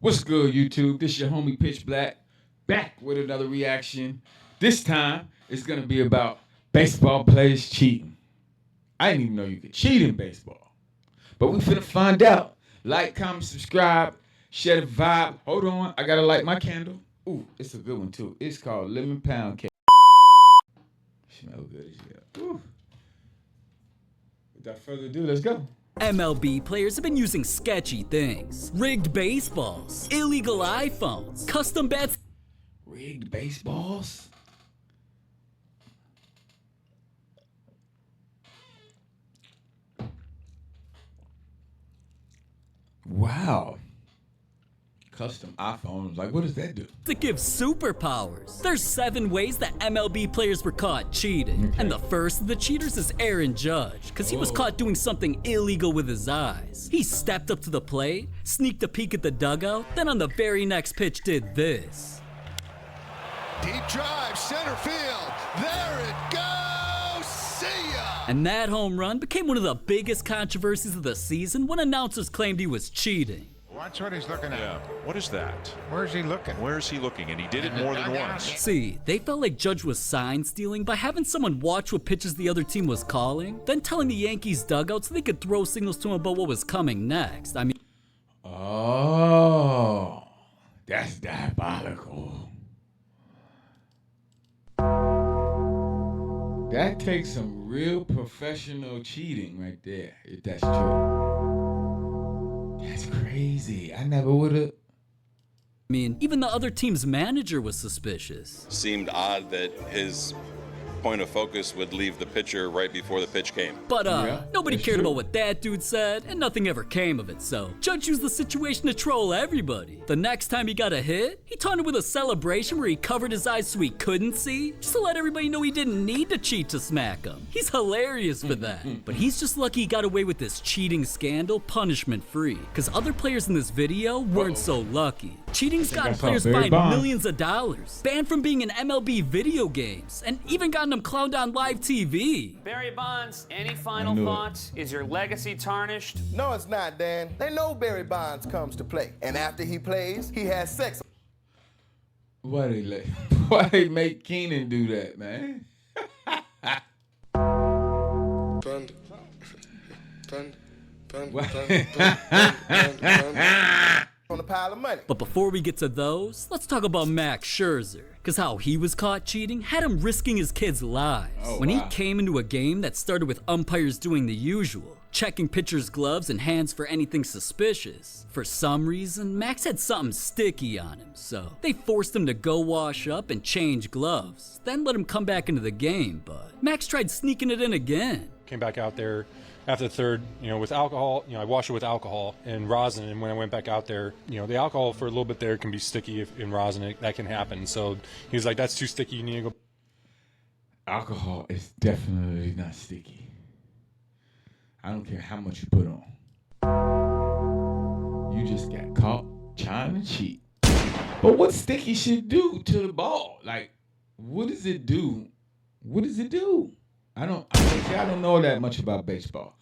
What's good, YouTube? This your homie Pitch Black, back with another reaction. This time, it's going to be about baseball players cheating. I didn't even know you could cheat in baseball. But we finna find out. Like, comment, subscribe, share the vibe. Hold on, I gotta light my candle. Ooh, it's a good one too. It's called Lemon Pound Cake. Smell good as hell. Ooh. Without further ado, let's go. MLB players have been using sketchy things. Rigged baseballs, illegal iPhones, custom bats. Rigged baseballs? Wow. Custom iPhones, like what does that do? To give superpowers. There's 7 ways that MLB players were caught cheating. Okay. And the first of the cheaters is Aaron Judge, because he was caught doing something illegal with his eyes. He stepped up to the plate, sneaked a peek at the dugout, then on the very next pitch did this. Deep drive, center field. There it goes. See ya. And that home run became one of the biggest controversies of the season when announcers claimed he was cheating. Watch what he's looking at. Yeah. What is that? Where's he looking? Where's he looking? And he did it more than once. See, they felt like Judge was sign stealing by having someone watch what pitches the other team was calling, then telling the Yankees dugout so they could throw signals to him about what was coming next. I mean, Oh, that's diabolical. That takes some real professional cheating right there, if that's true. That's crazy. I never would have. even the other team's manager was suspicious. Seemed odd that his point of focus would leave the pitcher right before the pitch came. But Yeah, nobody that's cared true. about what that dude said, and nothing ever came of it, so Judge used the situation to troll everybody. The next time he got a hit, he taunted with a celebration where he covered his eyes so he couldn't see, just to let everybody know he didn't need to cheat to smack him. He's hilarious for that. But he's just lucky he got away with this cheating scandal punishment-free, because other players in this video weren't so lucky. Cheating's I gotten saw players Barry fined Bonds. millions of dollars, banned from being in MLB video games, and even gotten them clowned on live TV. Barry Bonds, any final knew it. thoughts? Is your legacy tarnished? No, it's not, Dan. They know Barry Bonds comes to play. And after he plays, he has sex. Why they make Keenan do that, man? On a pile of money. But before we get to those, let's talk about Max Scherzer. Cause how he was caught cheating had him risking his kids' lives. When he came into a game that started with umpires doing the usual, checking pitchers' gloves and hands for anything suspicious. For some reason, Max had something sticky on him, so they forced him to go wash up and change gloves, then let him come back into the game, but Max tried sneaking it in again. Came back out there after the third, with alcohol. I washed it with alcohol and rosin, and when I went back out there, the alcohol for a little bit there can be sticky in rosin. That can happen. So he was like, "That's too sticky. You need to go." Alcohol is definitely not sticky. I don't care how much you put on. You just got caught trying to cheat. But what sticky shit do to the ball? Like, what does it do? What does it do? I don't know that much about baseball.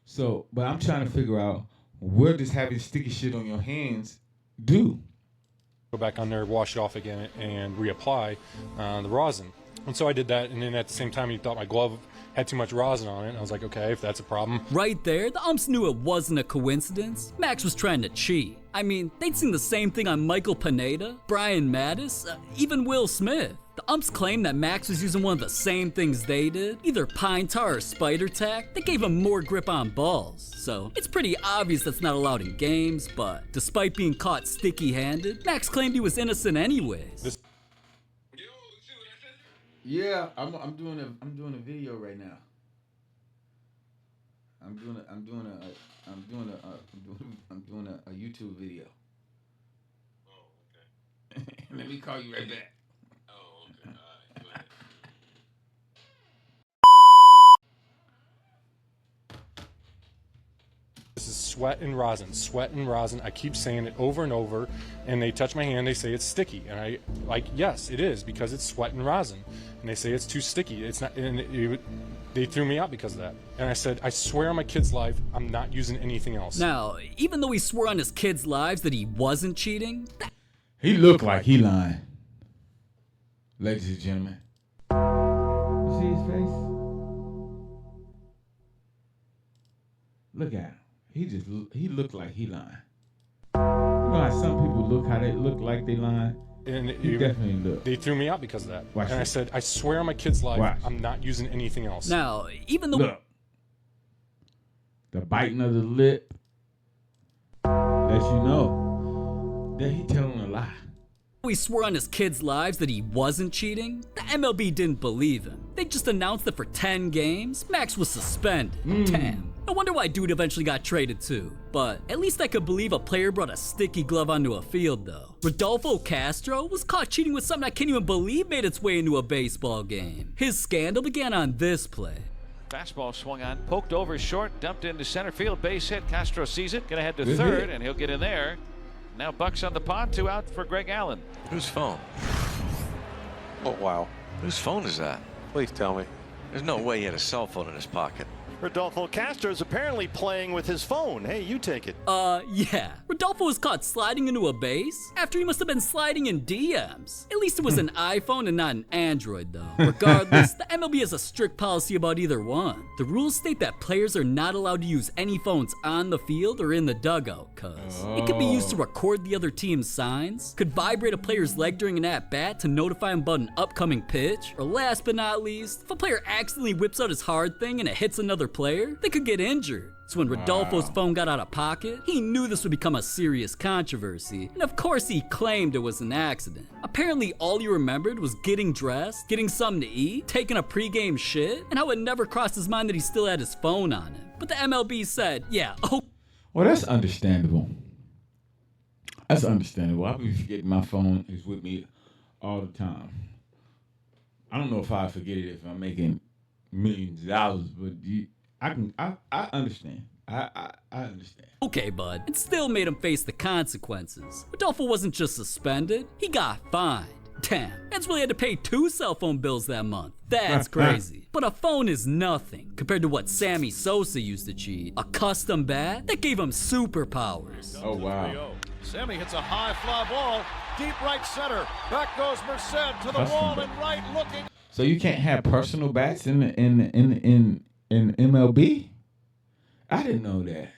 So, but I'm trying to figure out, what does having sticky shit on your hands do? Go back on there, wash it off again, and reapply the rosin. And so I did that, and then at the same time, he thought my glove had too much rosin on it. And I was like, okay, if that's a problem. Right there, the umps knew it wasn't a coincidence. Max was trying to cheat. They'd seen the same thing on Michael Pineda, Brian Mattis, even Will Smith. The umps claimed that Max was using one of the same things they did, either pine tar or spider tack, that gave him more grip on balls. So it's pretty obvious that's not allowed in games, but despite being caught sticky-handed, Max claimed he was innocent anyways. Yeah, I'm doing a video right now. I'm doing a YouTube video. Oh, okay. Let me call you right back. Oh, okay. All right. Go ahead. This is sweat and rosin, sweat and rosin. I keep saying it over and over, and they touch my hand, they say it's sticky. And I, like, yes, it is, because it's sweat and rosin. And they say it's too sticky. It's not, and They threw me out because of that. And I said, I swear on my kid's life, I'm not using anything else. Now, even though he swore on his kids' lives that he wasn't cheating, He looked like he lying. Ladies and gentlemen. You see his face? Look at him. He looked like he lying. You know how some people look, how they look like they lying? And He definitely looked. they threw me out because of that. Watch and I this. said, I swear on my kid's life, Watch. I'm not using anything else. now, even though Look. The biting of the lip lets you know that he telling a lie. he swore on his kids' lives that he wasn't cheating, the MLB didn't believe him. They just announced that for 10 games, Max was suspended. Damn. No wonder why dude eventually got traded too. But at least I could believe a player brought a sticky glove onto a field though. Rodolfo Castro was caught cheating with something I can't even believe made its way into a baseball game. His scandal began on this play. Fastball swung on, poked over short, dumped into center field, base hit. Castro sees it, gonna head to Good third, hit. and he'll get in there. Now Buck's on the pond, 2 out for Greg Allen. Whose phone? Oh, wow. Whose phone is that? Please tell me. There's no way he had a cell phone in his pocket. Rodolfo Castro is apparently playing with his phone. Hey, you take it. Yeah. Rodolfo was caught sliding into a base after he must have been sliding in DMs. At least it was an iPhone and not an Android, though. Regardless, the MLB has a strict policy about either one. The rules state that players are not allowed to use any phones on the field or in the dugout, cuz it could be used to record the other team's signs, could vibrate a player's leg during an at-bat to notify him about an upcoming pitch, or last but not least, if a player accidentally whips out his hard thing and it hits another player, they could get injured. So when Rodolfo's phone got out of pocket, he knew this would become a serious controversy, and of course he claimed it was an accident. Apparently all he remembered was getting dressed, getting something to eat, taking a pregame shit, and how it never crossed his mind that he still had his phone on him. But the MLB said, yeah, oh. Well, that's understandable. That's understandable. I be forgetting my phone is with me all the time. I don't know if I forget it if I'm making millions of dollars, but I understand. I understand. Okay, bud. It still made him face the consequences. Rodolfo wasn't just suspended, he got fined. Damn, Eds really had to pay 2 cell phone bills that month. That's crazy. But a phone is nothing compared to what Sammy Sosa used to cheat. A custom bat that gave him superpowers. Oh, wow. Sammy hits a high fly ball, deep right center. Back goes Merced to the Custom wall bat. and right looking. So you can't have personal bats in MLB? I didn't know that.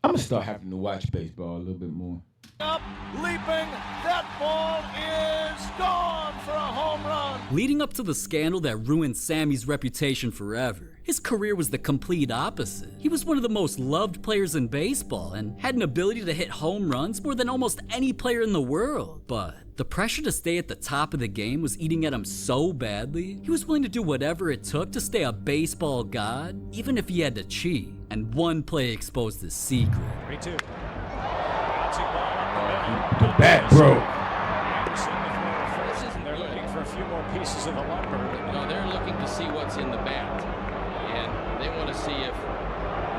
I'm gonna start having to watch baseball a little bit more. Up, leaping. That ball is gone for a home run. Leading up to the scandal that ruined Sammy's reputation forever, his career was the complete opposite. He was one of the most loved players in baseball and had an ability to hit home runs more than almost any player in the world. But the pressure to stay at the top of the game was eating at him so badly, he was willing to do whatever it took to stay a baseball god, even if he had to cheat. And one play exposed his secret. 3-2. The bat broke. They're looking for a few more pieces of the lumber. No, they're looking to see what's in the bat. And they want to see if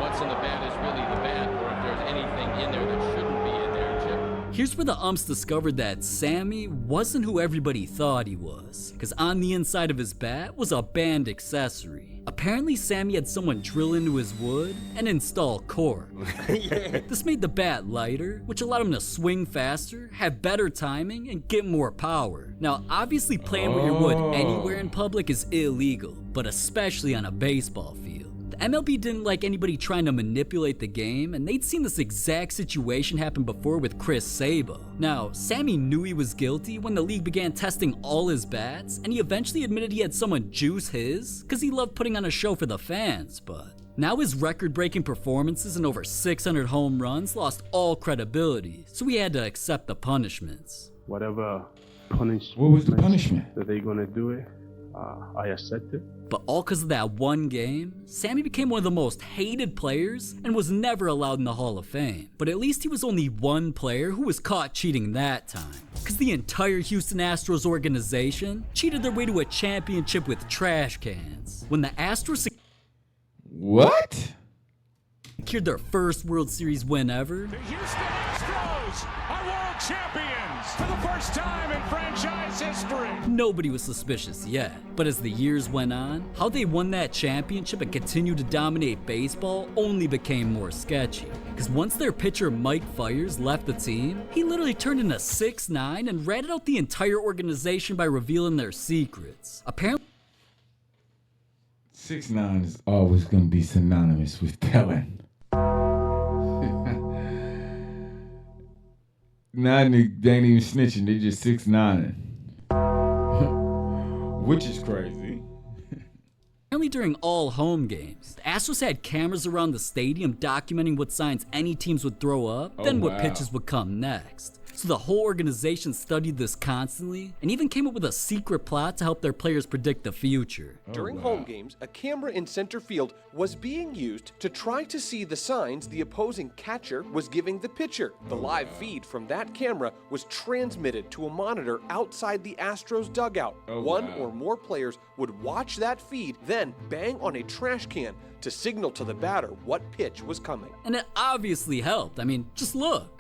what's in the bat is really the bat or if there's anything in there that shouldn't be in there, Chip. Here's where the umps discovered that Sammy wasn't who everybody thought he was, because on the inside of his bat was a band accessory. Apparently Sammy had someone drill into his wood and install cork. This made the bat lighter, which allowed him to swing faster, have better timing, and get more power. Now obviously playing with your wood anywhere in public is illegal, but especially on a baseball field. The MLB didn't like anybody trying to manipulate the game, and they'd seen this exact situation happen before with Chris Sabo. Now, Sammy knew he was guilty when the league began testing all his bats, and he eventually admitted he had someone juice his, because he loved putting on a show for the fans, but now his record-breaking performances and over 600 home runs lost all credibility, so he had to accept the punishments. Whatever punishment. What was the punishment? That they're gonna do it, I accept it. But all because of that one game, Sammy became one of the most hated players and was never allowed in the Hall of Fame. But at least he was only one player who was caught cheating that time. Because the entire Houston Astros organization cheated their way to a championship with trash cans. When the Astros What? secured their first World Series win ever, The Houston Astros Astros are world champions for the first time in franchise history. Nobody was suspicious yet, but as the years went on, how they won that championship and continued to dominate baseball only became more sketchy. Because once their pitcher Mike Fiers left the team, he literally turned into 6'9" and ratted out the entire organization by revealing their secrets. Apparently, 6'9" is always going to be synonymous with telling. Nah, they ain't even snitching. They just 6'9", which is crazy. Apparently during all home games, the Astros had cameras around the stadium documenting what signs any teams would throw up, then what pitches would come next. So the whole organization studied this constantly and even came up with a secret plot to help their players predict the future. During home games, a camera in center field was being used to try to see the signs the opposing catcher was giving the pitcher. The live feed from that camera was transmitted to a monitor outside the Astros dugout. One or more players would watch that feed, then bang on a trash can to signal to the batter what pitch was coming. And it obviously helped. I mean, just look.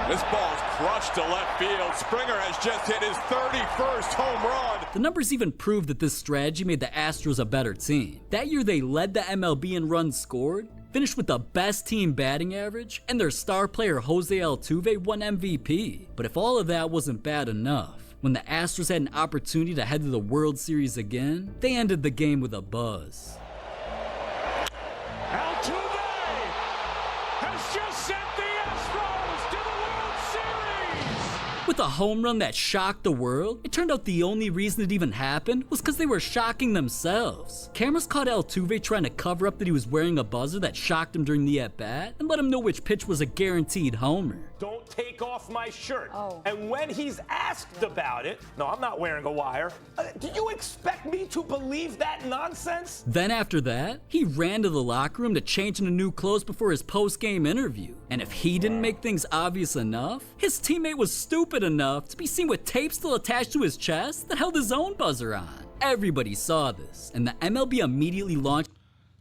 This ball's crushed to left field. Springer has just hit his 31st home run. The numbers even proved that this strategy made the Astros a better team. That year they led the MLB in runs scored, finished with the best team batting average, and their star player Jose Altuve won MVP. But if all of that wasn't bad enough, when the Astros had an opportunity to head to the World Series again, they ended the game with a buzz. Altuve has just sent the Astros to the World Series. With a home run that shocked the world, it turned out the only reason it even happened was because they were shocking themselves. Cameras caught Altuve trying to cover up that he was wearing a buzzer that shocked him during the at-bat and let him know which pitch was a guaranteed homer. Don't take off my shirt. And when he's asked about it, no, I'm not wearing a wire. Do you expect me to believe that nonsense? Then after that, he ran to the locker room to change into new clothes before his post-game interview. And if he didn't make things obvious enough, his teammate was stupid enough to be seen with tape still attached to his chest that held his own buzzer on. Everybody saw this, and the MLB immediately launched.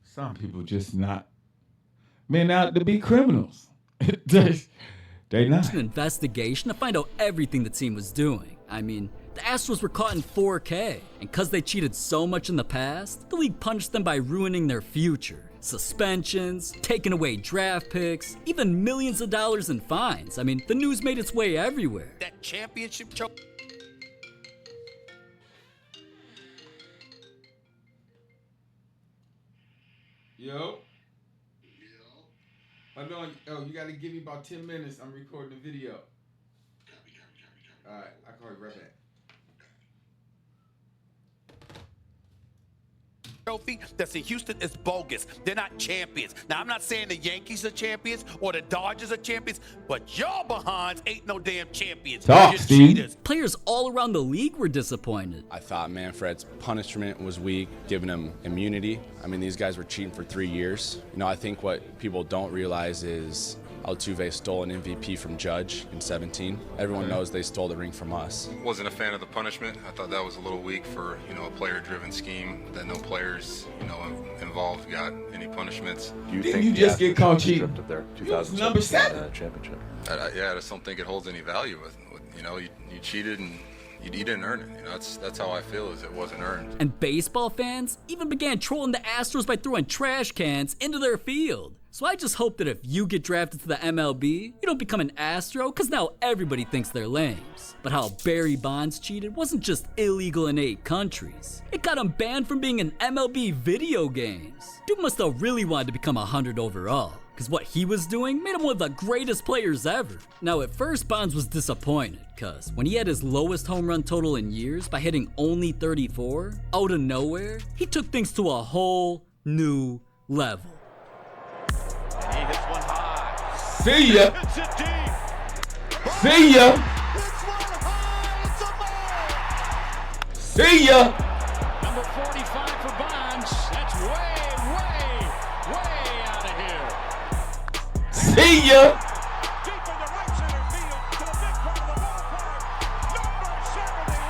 Some people just not meant out to be criminals. They not. An investigation to find out everything the team was doing. I mean, the Astros were caught in 4K, and because they cheated so much in the past, the league punished them by ruining their future. Suspensions, taking away draft picks, even millions of dollars in fines. I mean, the news made its way everywhere. That championship choke. Yo. Oh, you gotta give me about 10 minutes. I'm recording the video. All right, I'll call you right back. Trophy that's in Houston is bogus. They're not champions. Now, I'm not saying the Yankees are champions or the Dodgers are champions, but y'all behinds ain't no damn champions. Talk, You're Steve. cheaters. Players all around the league were disappointed. I thought Manfred's punishment was weak, giving him immunity. I mean, these guys were cheating for 3 years. You know, I think what people don't realize is Altuve stole an MVP from Judge in 17. Everyone knows they stole the ring from us. Wasn't a fan of the punishment. I thought that was a little weak for, a player-driven scheme, that no players, involved got any punishments. Didn't you just get caught cheating? Number 7 championship. I just don't think it holds any value. You cheated and you didn't earn it. That's how I feel, is it wasn't earned. And baseball fans even began trolling the Astros by throwing trash cans into their field. So I just hope that if you get drafted to the MLB, you don't become an Astro, because now everybody thinks they're lames. But how Barry Bonds cheated wasn't just illegal in 8 countries. It got him banned from being in MLB video games. Dude must have really wanted to become 100 overall, because what he was doing made him one of the greatest players ever. Now at first Bonds was disappointed, because when he had his lowest home run total in years by hitting only 34, out of nowhere, he took things to a whole new level. And he hits one high. See ya. See ya. See ya. Number 45 for Bonds. That's way out of here. See ya. Deep in the right center field to the big part of the ballpark. Number 71.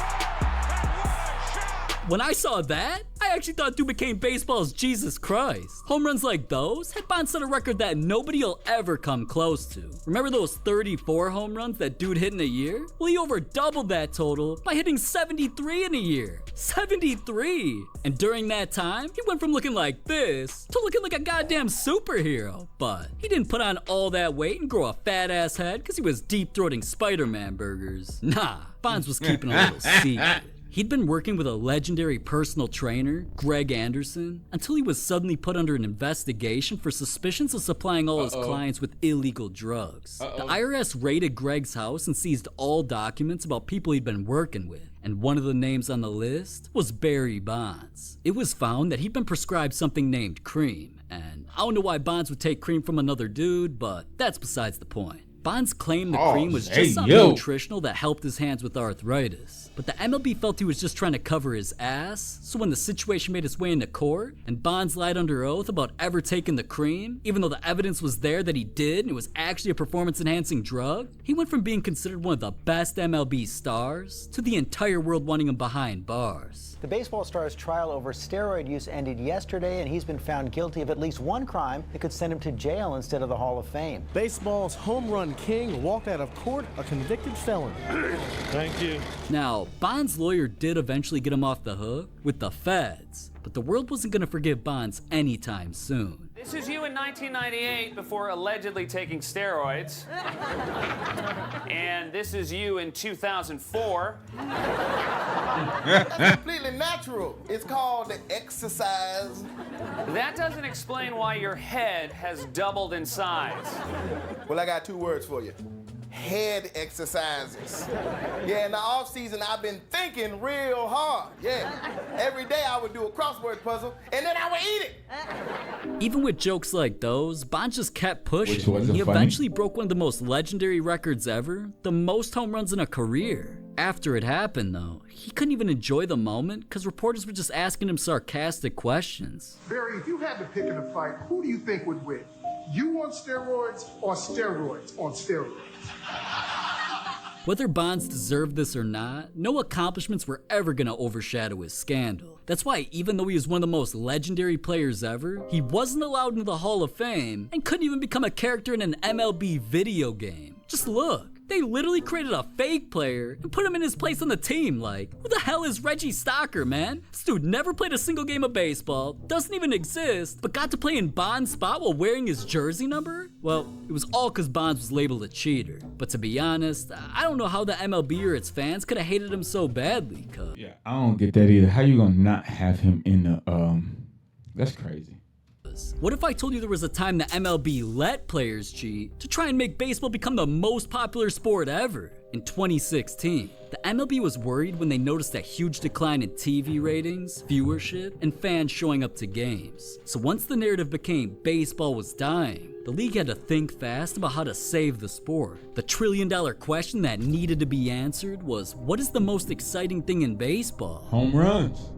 And what a shot. When I saw that, I I actually thought dude became baseball's Jesus Christ. Home runs like those had Bonds set a record that nobody will ever come close to. Remember those 34 home runs that dude hit in a year? Well, he over doubled that total by hitting 73 in a year. 73! And during that time, he went from looking like this to looking like a goddamn superhero. But he didn't put on all that weight and grow a fat ass head because he was deep-throating Spider-Man burgers. Nah, Bonds was keeping a little secret. He'd been working with a legendary personal trainer, Greg Anderson, until he was suddenly put under an investigation for suspicions of supplying all his clients with illegal drugs. The IRS raided Greg's house and seized all documents about people he'd been working with, and one of the names on the list was Barry Bonds. It was found that he'd been prescribed something named cream, and I don't know why Bonds would take cream from another dude, but that's besides the point. Bonds claimed the cream was just something nutritional that helped his hands with arthritis. But the MLB felt he was just trying to cover his ass, so when the situation made its way into court, and Bonds lied under oath about ever taking the cream, even though the evidence was there that he did and it was actually a performance-enhancing drug, he went from being considered one of the best MLB stars to the entire world wanting him behind bars. The baseball star's trial over steroid use ended yesterday, and he's been found guilty of at least one crime that could send him to jail instead of the Hall of Fame. Baseball's home run king walked out of court a convicted felon. Thank you. Now, Bonds' lawyer did eventually get him off the hook with the feds, but the world wasn't going to forgive Bonds anytime soon. This is you in 1998 before allegedly taking steroids. And this is you in 2004. That's completely natural. It's called the exercise. That doesn't explain why your head has doubled in size. Well, I got two words for you. Head exercises. Yeah, in the off season, I've been thinking real hard. Yeah, every day I would do a crossword puzzle, and then I would eat it. Even with jokes like those, Bonds just kept pushing. Which wasn't He funny. eventually broke one of the most legendary records ever, the most home runs in a career. After it happened, though, he couldn't even enjoy the moment because reporters were just asking him sarcastic questions. Barry, if you had to pick in a fight, who do you think would win? You on steroids or steroids on steroids? Whether Bonds deserved this or not, no accomplishments were ever gonna overshadow his scandal. That's why even though he was one of the most legendary players ever, he wasn't allowed into the Hall of Fame and couldn't even become a character in an MLB video game. Just look. They literally created a fake player and put him in his place on the team. Like, who the hell is Reggie Stocker, man? This dude never played a single game of baseball, doesn't even exist, but got to play in Bonds' spot while wearing his jersey number? Well, it was all because Bonds was labeled a cheater. But to be honest, I don't know how the MLB or its fans could have hated him so badly, cuz. Yeah, I don't get that either. How you gonna not have him in the, that's crazy. What if I told you there was a time the MLB let players cheat to try and make baseball become the most popular sport ever? In 2016, the MLB was worried when they noticed a huge decline in TV ratings, viewership, and fans showing up to games. So once the narrative became baseball was dying, the league had to think fast about how to save the sport. The trillion-dollar question that needed to be answered was, what is the most exciting thing in baseball? Home runs.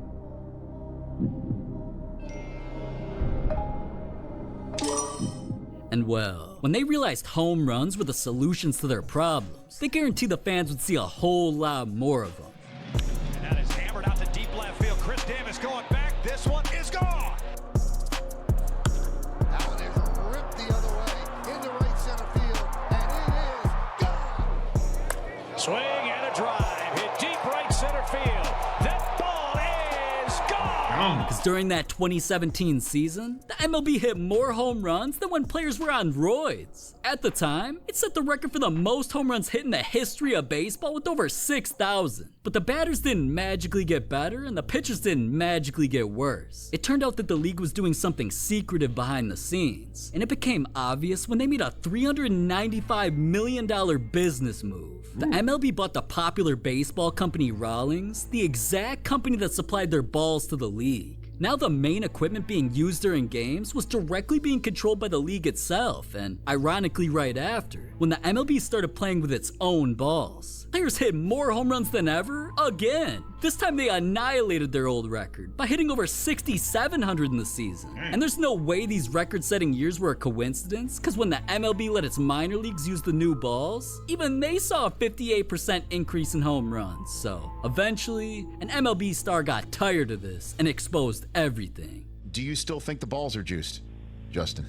And well, when they realized home runs were the solutions to their problems, they guaranteed the fans would see a whole lot more of them. And that is hammered out to deep left field. Chris Davis going back. This one is gone. That one is ripped the other way into right center field, and it is gone. Swing and a drive. Hit deep right center field. That ball is gone. Because during that 2017 season, the MLB hit more home runs than when players were on roids. At the time, it set the record for the most home runs hit in the history of baseball with over 6,000. But the batters didn't magically get better and the pitchers didn't magically get worse. It turned out that the league was doing something secretive behind the scenes, and it became obvious when they made a $395 million business move. The MLB bought the popular baseball company Rawlings, the exact company that supplied their balls to the league. Now the main equipment being used during games was directly being controlled by the league itself, and ironically right after, when the MLB started playing with its own balls, players hit more home runs than ever, again. This time they annihilated their old record by hitting over 6,700 in the season. And there's no way these record-setting years were a coincidence, because when the MLB let its minor leagues use the new balls, even they saw a 58% increase in home runs. So eventually, an MLB star got tired of this and exposed everything. Do you still think the balls are juiced, Justin?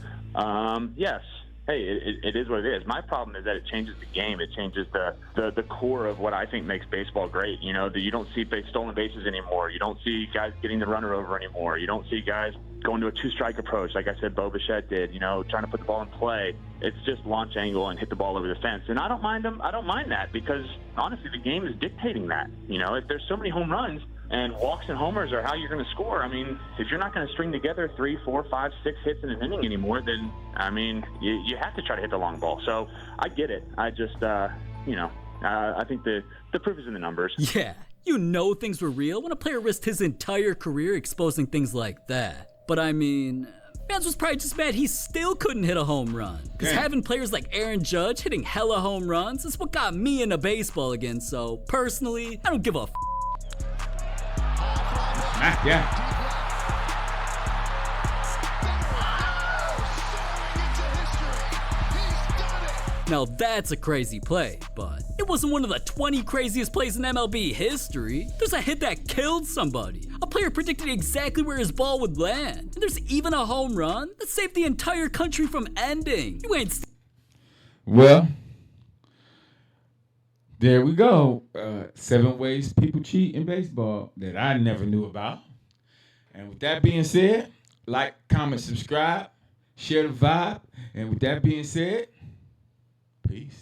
Yes. Hey, it is what it is. My problem is that it changes the game. It changes the core of what I think makes baseball great. You know, that you don't see stolen bases anymore. You don't see guys getting the runner over anymore. You don't see guys going to a two-strike approach, like I said, Bo Bichette did. You know, trying to put the ball in play. It's just launch angle and hit the ball over the fence. And I don't mind them. I don't mind that because honestly, the game is dictating that. You know, if there's so many home runs. And walks and homers are how you're going to score. I mean, if you're not going to string together 3, 4, 5, 6 hits in an inning anymore, then, I mean, you have to try to hit the long ball. So I get it. I just, I think the proof is in the numbers. Yeah, you know things were real when a player risked his entire career exposing things like that. But I mean, fans was probably just mad he still couldn't hit a home run. Because having players like Aaron Judge hitting hella home runs is what got me into baseball again. So personally, I don't give a Yeah. Now that's a crazy play, but it wasn't one of the 20 craziest plays in MLB history. There's a hit that killed somebody. A player predicted exactly where his ball would land. And there's even a home run that saved the entire country from ending. You ain't Well, there we go. 7 ways people cheat in baseball that I never knew about. And with that being said, like, comment, subscribe, share the vibe. And with that being said, peace.